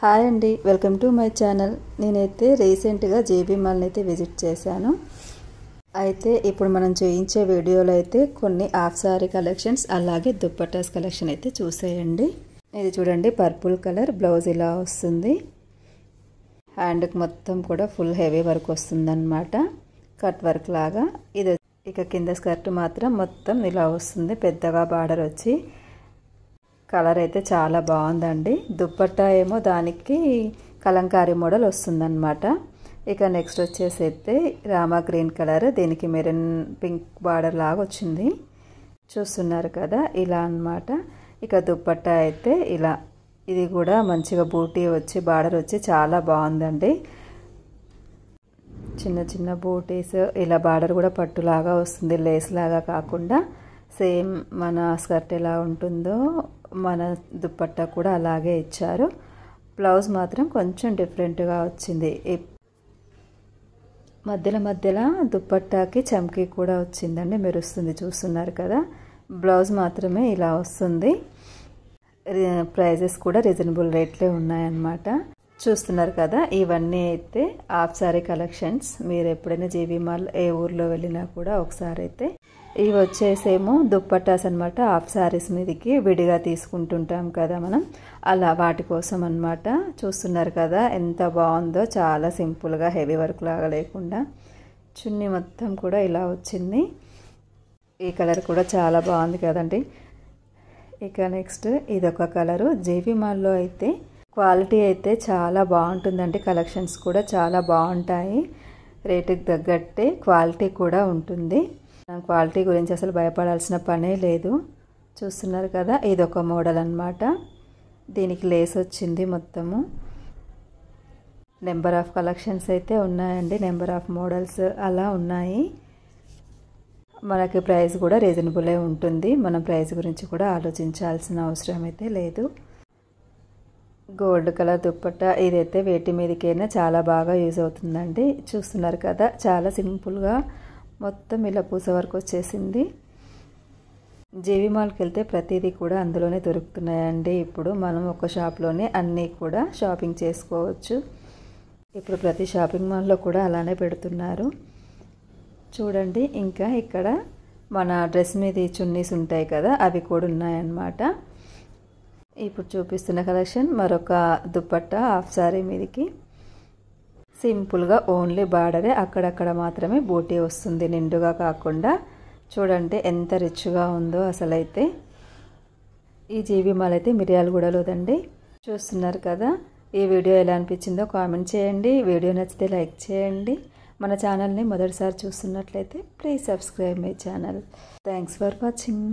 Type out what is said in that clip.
Hi అండి, welcome to my channel. నేనైతే రీసెంట్గా జేబీ మాల్ని అయితే విజిట్ చేశాను. అయితే ఇప్పుడు మనం చూయించే వీడియోలో అయితే కొన్ని హాఫ్ సారీ కలెక్షన్స్ అలాగే దుప్పటాస్ కలెక్షన్ అయితే చూసేయండి. ఇది చూడండి, పర్పుల్ కలర్ బ్లౌజ్ ఇలా వస్తుంది. హ్యాండ్కి మొత్తం కూడా ఫుల్ హెవీ వర్క్ వస్తుందన్నమాట, కట్ వర్క్ లాగా. ఇది ఇక కింద స్కర్ట్ మాత్రం మొత్తం ఇలా వస్తుంది, పెద్దగా బార్డర్ వచ్చి. కలర్ అయితే చాలా బాగుందండి. దుప్పట్టా ఏమో దానికి కలంకారీ మోడల్ వస్తుందన్నమాట. ఇక నెక్స్ట్ వచ్చేసి అయితే రామా గ్రీన్ కలర్, దీనికి మెరూన్ పింక్ బార్డర్ లాగా వచ్చింది, చూస్తున్నారు కదా, ఇలా అన్నమాట. ఇక దుప్పట్టా అయితే ఇలా, ఇది కూడా మంచిగా బూటీ వచ్చి బార్డర్ వచ్చి చాలా బాగుందండి. చిన్న చిన్న బూటీస్, ఇలా బార్డర్ కూడా పట్టులాగా వస్తుంది, లేస్ లాగా కాకుండా సేమ్ మన స్కర్ట్ ఎలా ఉంటుందో మన దుప్పట్టా కూడా అలాగే ఇచ్చారు. బ్లౌజ్ మాత్రం కొంచెం డిఫరెంట్గా వచ్చింది. మధ్యలో దుప్పట్టాకి చమ్కీ కూడా వచ్చిందండి, మెరుస్తుంది, చూస్తున్నారు కదా. బ్లౌజ్ మాత్రమే ఇలా వస్తుంది. ప్రైజెస్ కూడా రీజనబుల్ రేట్లే ఉన్నాయన్నమాట, చూస్తున్నారు కదా. ఇవన్నీ అయితే హాఫ్ సారీ కలెక్షన్స్. మీరు ఎప్పుడైనా జేబీ మాల్ ఏ ఊర్లో వెళ్ళినా కూడా ఒకసారి అయితే ఇవి వచ్చేసేమో దుప్పట్టాస్ అనమాట. హాఫ్ సారీస్ మీదకి విడిగా తీసుకుంటుంటాం కదా మనం, అలా వాటి కోసం అనమాట. చూస్తున్నారు కదా ఎంత బాగుందో, చాలా సింపుల్గా హెవీ వర్క్ లాగా లేకుండా చున్నీ మొత్తం కూడా ఇలా వచ్చింది. ఈ కలర్ కూడా చాలా బాగుంది కదండి. ఇక నెక్స్ట్ ఇదొక కలరు. జేబీ మాల్లో అయితే క్వాలిటీ అయితే చాలా బాగుంటుందండి, కలెక్షన్స్ కూడా చాలా బాగుంటాయి. రేటుకి తగ్గట్టే క్వాలిటీ కూడా ఉంటుంది. క్వాలిటీ గురించి అసలు భయపడాల్సిన పనే లేదు. చూస్తున్నారు కదా, ఇదొక మోడల్ అన్నమాట. దీనికి లేస్ వచ్చింది మొత్తము. నెంబర్ ఆఫ్ కలెక్షన్స్ అయితే ఉన్నాయండి, నెంబర్ ఆఫ్ మోడల్స్ అలా ఉన్నాయి. మనకి ప్రైస్ కూడా రీజనబులే ఉంటుంది, మనం ప్రైస్ గురించి కూడా ఆలోచించాల్సిన అవసరం అయితే లేదు. గోల్డ్ కలర్ దుప్పట్టా, ఇదైతే వేటి మీదకైనా చాలా బాగా యూజ్ అవుతుందండి. చూస్తున్నారు కదా, చాలా సింపుల్గా మొత్తం ఇలా పూస వర్క్ వచ్చేసింది. జేబీ మాల్కి వెళ్తే ప్రతిదీ కూడా అందులోనే దొరుకుతున్నాయండి. ఇప్పుడు మనం ఒక షాప్లోనే అన్నీ కూడా షాపింగ్ చేసుకోవచ్చు. ఇప్పుడు ప్రతి షాపింగ్ మాల్లో కూడా అలానే పెడుతున్నారు, చూడండి. ఇంకా ఇక్కడ మన డ్రెస్ మీద చున్నీస్ ఉంటాయి కదా, అవి కూడా ఉన్నాయన్నమాట. ఇప్పుడు చూపిస్తున్న కలెక్షన్ మరొక దుప్పట్టా హాఫ్ సారీ మీదకి సింపుల్గా ఓన్లీ బార్డరే, అక్కడక్కడ మాత్రమే బూటీ వస్తుంది, నిండుగా కాకుండా. చూడండి ఎంత రిచ్గా ఉందో అసలైతే. ఈ జేబీ మాల్ అయితే మిర్యాలగూడలోదండి, చూస్తున్నారు కదా. ఈ వీడియో ఎలా అనిపించిందో కామెంట్ చేయండి. వీడియో నచ్చితే లైక్ చేయండి. మన ఛానల్ని మొదటిసారి చూస్తున్నట్లయితే please subscribe my channel. Thanks for watching.